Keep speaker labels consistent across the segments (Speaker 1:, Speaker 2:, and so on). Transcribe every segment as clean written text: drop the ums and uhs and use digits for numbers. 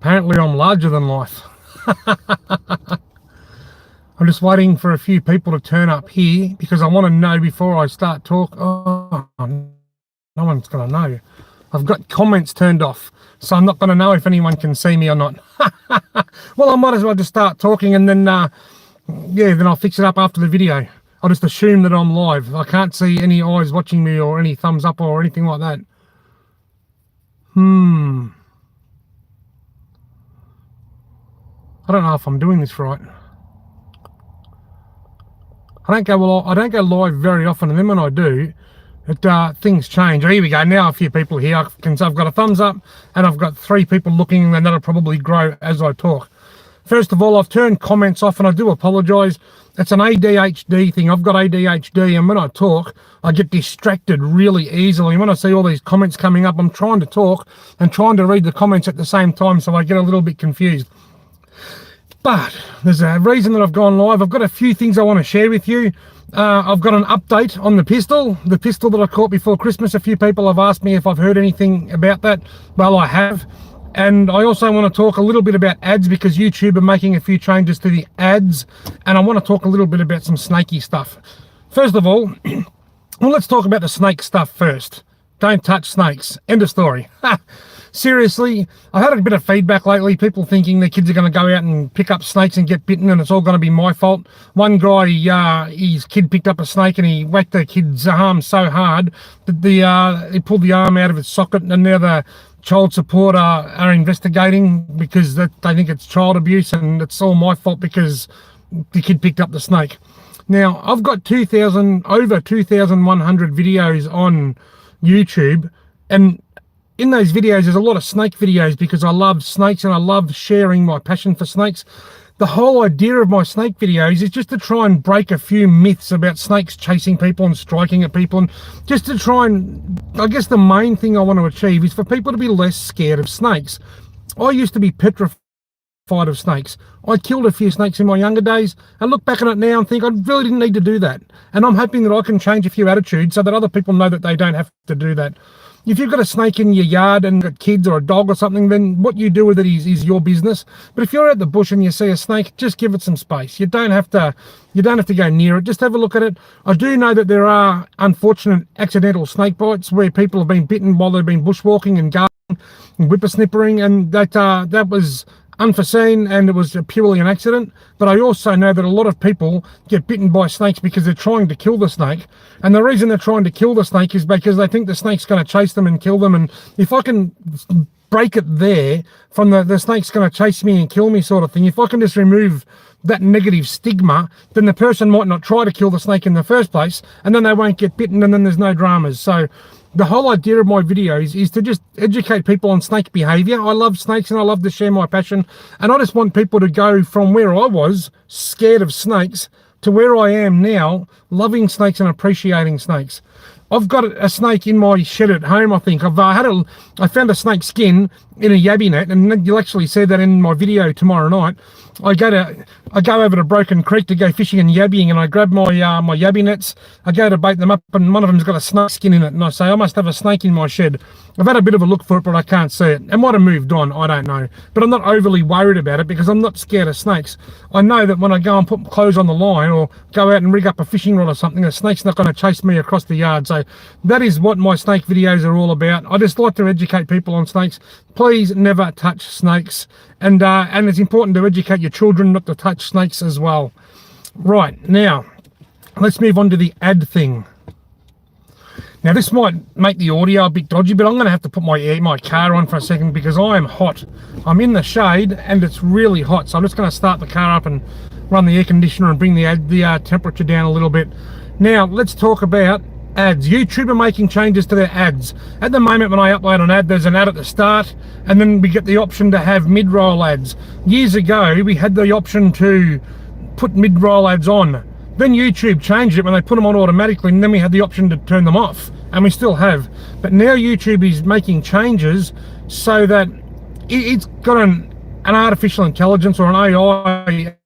Speaker 1: Apparently I'm larger than life. I'm just waiting for a few people to turn up here because I want to know before I start talking. Oh, no one's going to know. I've got comments turned off, so I'm not going to know if anyone can see me or not. Well, I might as well just start talking and then, then I'll fix it up after the video. I'll just assume that I'm live. I can't see any eyes watching me or any thumbs up or anything like that. I don't know if I'm doing this right. I don't go live very often, and then when I do, things change. Oh, here we go. Now a few people here. I've got a thumbs up, and I've got 3 people looking, and that'll probably grow as I talk. First of all, I've turned comments off, and I do apologise. It's an ADHD thing. I've got ADHD, and when I talk, I get distracted really easily. And when I see all these comments coming up, I'm trying to talk and trying to read the comments at the same time, so I get a little bit confused. But there's a reason that I've gone live. I've got a few things I want to share with you. I've got an update on the pistol that I caught before Christmas. A few people have asked me if I've heard anything about that. Well, I have. And I also want to talk a little bit about ads because YouTube are making a few changes to the ads. And I want to talk a little bit about some snaky stuff. First of all, well, let's talk about the snake stuff first. Don't touch snakes. End of story. Seriously, I've had a bit of feedback lately, people thinking their kids are going to go out and pick up snakes and get bitten and it's all going to be my fault. One guy, his kid picked up a snake and he whacked the kid's arm so hard that he pulled the arm out of its socket, and now the child support are investigating because they think it's child abuse and it's all my fault because the kid picked up the snake. Now, I've got over 2,100 videos on YouTube, and in those videos, there's a lot of snake videos because I love snakes and I love sharing my passion for snakes. The whole idea of my snake videos is just to try and break a few myths about snakes chasing people and striking at people, and just to try and, I guess the main thing I want to achieve is for people to be less scared of snakes. I used to be petrified of snakes. I killed a few snakes in my younger days. I look back on it now and think I really didn't need to do that. And I'm hoping that I can change a few attitudes so that other people know that they don't have to do that. If you've got a snake in your yard and got kids or a dog or something, then what you do with it is your business. But if you're at the bush and you see a snake, just give it some space. You don't have to go near it. Just have a look at it. I do know that there are unfortunate accidental snake bites where people have been bitten while they've been bushwalking and gardening and whippersnippering, and that was unforeseen and it was purely an accident. But I also know that a lot of people get bitten by snakes because they're trying to kill the snake, and the reason they're trying to kill the snake is because they think the snake's going to chase them and kill them. And if I can break it there from the snake's going to chase me and kill me sort of thing, if I can just remove that negative stigma, then the person might not try to kill the snake in the first place, and then they won't get bitten, and then there's no dramas. So the whole idea of my videos is to just educate people on snake behavior. I love snakes and I love to share my passion, and I just want people to go from where I was scared of snakes to where I am now loving snakes and appreciating snakes. I've got a snake in my shed at home. I think I found a snake skin in a yabby net, and you'll actually see that in my video tomorrow night. I go over to Broken Creek to go fishing and yabbying, and I grab my my yabby nets. I go to bait them up, and one of them's got a snake skin in it, and I say, I must have a snake in my shed. I've had a bit of a look for it, but I can't see it. It might have moved on, I don't know. But I'm not overly worried about it because I'm not scared of snakes. I know that when I go and put clothes on the line or go out and rig up a fishing rod or something, a snake's not going to chase me across the yard. So that is what my snake videos are all about. I just like to educate people on snakes. Please never touch snakes, and it's important to educate your children not to touch snakes as well. Right, now let's move on to the ad thing. Now this might make the audio a bit dodgy, but I'm going to have to put my car on for a second because I am hot. I'm in the shade and it's really hot, so I'm just going to start the car up and run the air conditioner and bring the temperature down a little bit. Now let's talk about ads. YouTube are making changes to their ads. At the moment when I upload an ad, there's an ad at the start, and then we get the option to have mid-roll ads. Years ago we had the option to put mid-roll ads on. Then YouTube changed it when they put them on automatically, and then we had the option to turn them off, and we still have. But now YouTube is making changes so that it's got an artificial intelligence or an AI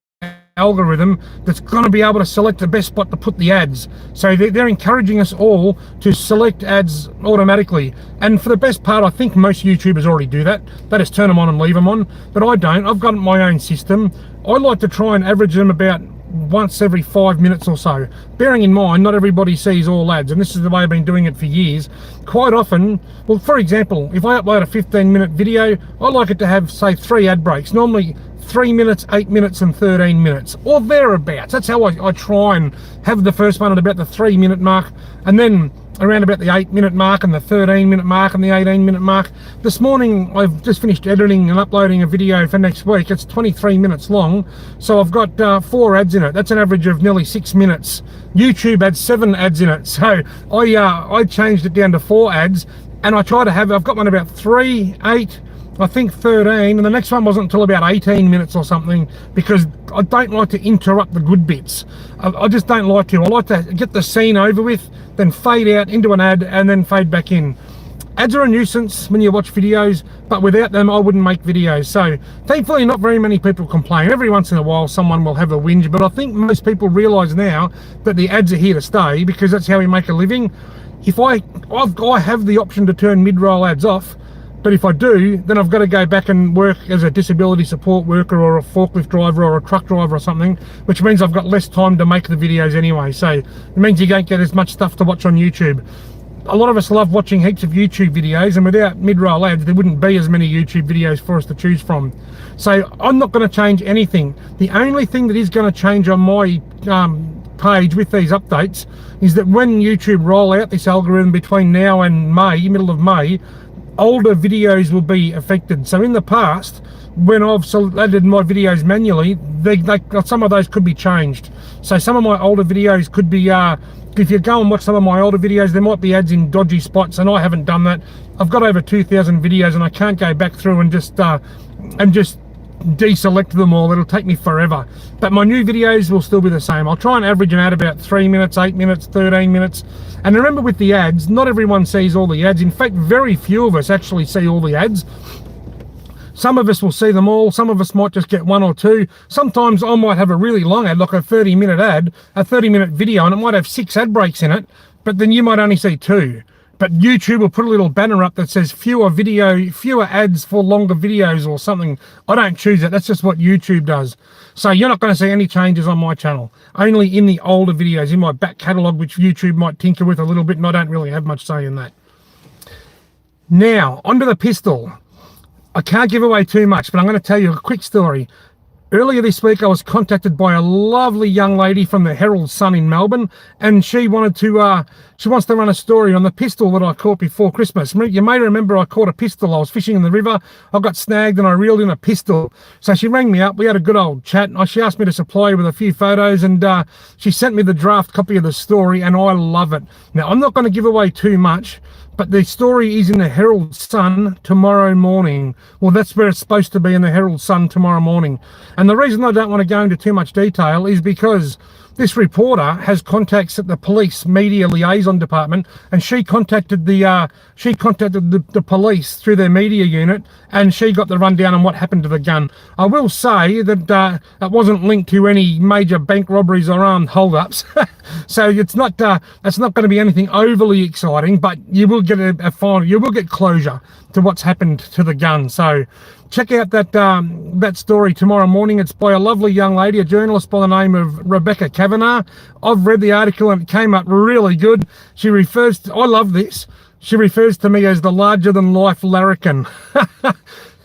Speaker 1: algorithm that's going to be able to select the best spot to put the ads. So they're encouraging us all to select ads automatically. And for the best part, I think most YouTubers already do that. They just turn them on and leave them on. But I don't. I've got my own system. I like to try and average them about once every 5 minutes or so, bearing in mind not everybody sees all ads, and this is the way I've been doing it for years. Quite often, well, for example, if I upload a 15-minute video, I like it to have, say, 3 ad breaks, normally 3 minutes, 8 minutes and 13 minutes, or thereabouts. That's how I try and have the first one at about the 3-minute mark, and then around about the 8-minute mark and the 13-minute mark and the 18-minute mark. This morning I've just finished editing and uploading a video for next week. It's 23 minutes long, so I've got 4 ads in it. That's an average of nearly 6 minutes. YouTube had 7 ads in it, so I changed it down to 4 ads, and I try to have, I've got one about 3, 8, I think 13, and the next one wasn't until about 18 minutes or something, because I don't like to interrupt the good bits. I just don't like to. I like to get the scene over with, then fade out into an ad, and then fade back in. Ads are a nuisance when you watch videos, but without them I wouldn't make videos. So thankfully not very many people complain. Every once in a while someone will have a whinge, but I think most people realise now that the ads are here to stay, because that's how we make a living. If I have the option to turn mid-roll ads off, but if I do, then I've got to go back and work as a disability support worker or a forklift driver or a truck driver or something, which means I've got less time to make the videos anyway. So it means you don't get as much stuff to watch on YouTube. A lot of us love watching heaps of YouTube videos, and without mid-roll ads, there wouldn't be as many YouTube videos for us to choose from. So I'm not going to change anything. The only thing that is going to change on my page with these updates is that when YouTube roll out this algorithm between now and May, middle of May, older videos will be affected. So in the past, when I've added my videos manually, some of those could be changed. So some of my older videos could be, if you go and watch some of my older videos, there might be ads in dodgy spots, and I haven't done that. I've got over 2,000 videos, and I can't go back through and just deselect them all. It'll take me forever. But my new videos will still be the same. I'll try and average an ad about 3 minutes, 8 minutes, 13 minutes. And remember, with the ads, not everyone sees all the ads. In fact, very few of us actually see all the ads. Some of us will see them all. Some of us might just get 1 or 2. Sometimes I might have a really long ad, like a 30-minute ad, a 30-minute video, and it might have 6 ad breaks in it, but then you might only see 2. But YouTube will put a little banner up that says fewer ads for longer videos or something. I don't choose it. That's just what YouTube does. So you're not going to see any changes on my channel. Only in the older videos, in my back catalogue, which YouTube might tinker with a little bit, and I don't really have much say in that. Now, onto the pistol. I can't give away too much, but I'm going to tell you a quick story. Earlier this week, I was contacted by a lovely young lady from the Herald Sun in Melbourne, and she wants to run a story on the pistol that I caught before Christmas. You may remember I caught a pistol. I was fishing in the river, I got snagged, and I reeled in a pistol. So she rang me up, we had a good old chat. She asked me to supply her with a few photos, and she sent me the draft copy of the story, and I love it. Now, I'm not going to give away too much, but the story is in the Herald Sun tomorrow morning. Well, that's where it's supposed to be, in the Herald Sun tomorrow morning. And the reason I don't want to go into too much detail is because this reporter has contacts at the police media liaison department, and she contacted the police through their media unit, and she got the rundown on what happened to the gun. I will say that it wasn't linked to any major bank robberies or armed hold-ups, so it's not going to be anything overly exciting, but you will get you will get closure to what's happened to the gun. So check out that story tomorrow morning. It's by a lovely young lady, a journalist by the name of Rebecca Kavanagh. I've read the article and it came up really good. She refers to, I love this, she refers to me as the larger-than-life larrikin.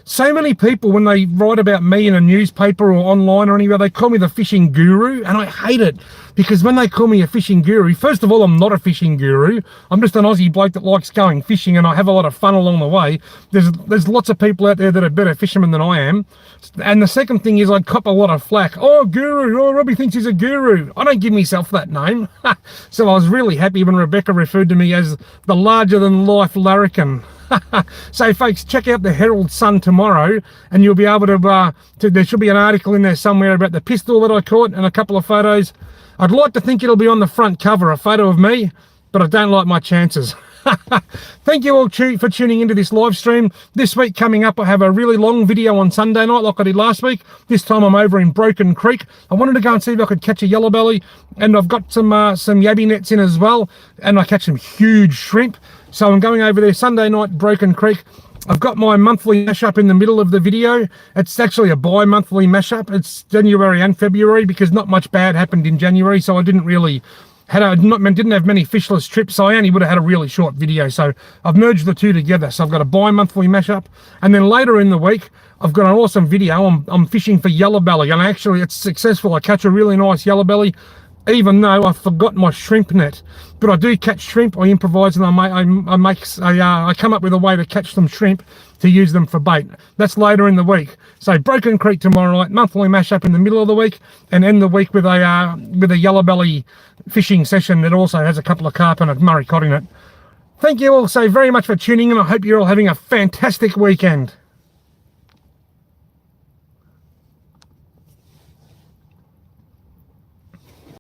Speaker 1: So many people, when they write about me in a newspaper or online or anywhere, they call me the fishing guru, and I hate it, because when they call me a fishing guru, first of all, I'm not a fishing guru. I'm just an Aussie bloke that likes going fishing, and I have a lot of fun along the way. There's lots of people out there that are better fishermen than I am. And the second thing is I cop a lot of flack. Oh, guru, oh, Robbie thinks he's a guru. I don't give myself that name. So I was really happy when Rebecca referred to me as the larger-than-life larrikin. So folks, check out the Herald Sun tomorrow, and you'll be able to there should be an article in there somewhere about the pistol that I caught and a couple of photos. I'd like to think it'll be on the front cover, a photo of me, but I don't like my chances. Thank you all for tuning into this live stream. This week coming up, I have a really long video on Sunday night like I did last week. This time I'm over in Broken Creek. I wanted to go and see if I could catch a yellow belly, and I've got some yabby nets in as well, and I catch some huge shrimp. So I'm going over there Sunday night, Broken Creek. I've got my monthly mashup in the middle of the video. It's actually a bi-monthly mashup. It's January and February because not much bad happened in January, so I didn't really didn't have many fishless trips, so I only would have had a really short video. So I've merged the two together. So I've got a bi-monthly mashup, and then later in the week I've got an awesome video. I'm fishing for yellow belly, and actually it's successful. I catch a really nice yellow belly, even though I forgot my shrimp net. But I do catch shrimp. I improvise, and I come up with a way to catch some shrimp to use them for bait. That's later in the week. So Broken Creek tomorrow night, monthly mashup in the middle of the week, and end the week with a yellow belly fishing session that also has a couple of carp and a Murray cod in it. Thank you all so very much for tuning in. I hope you're all having a fantastic weekend.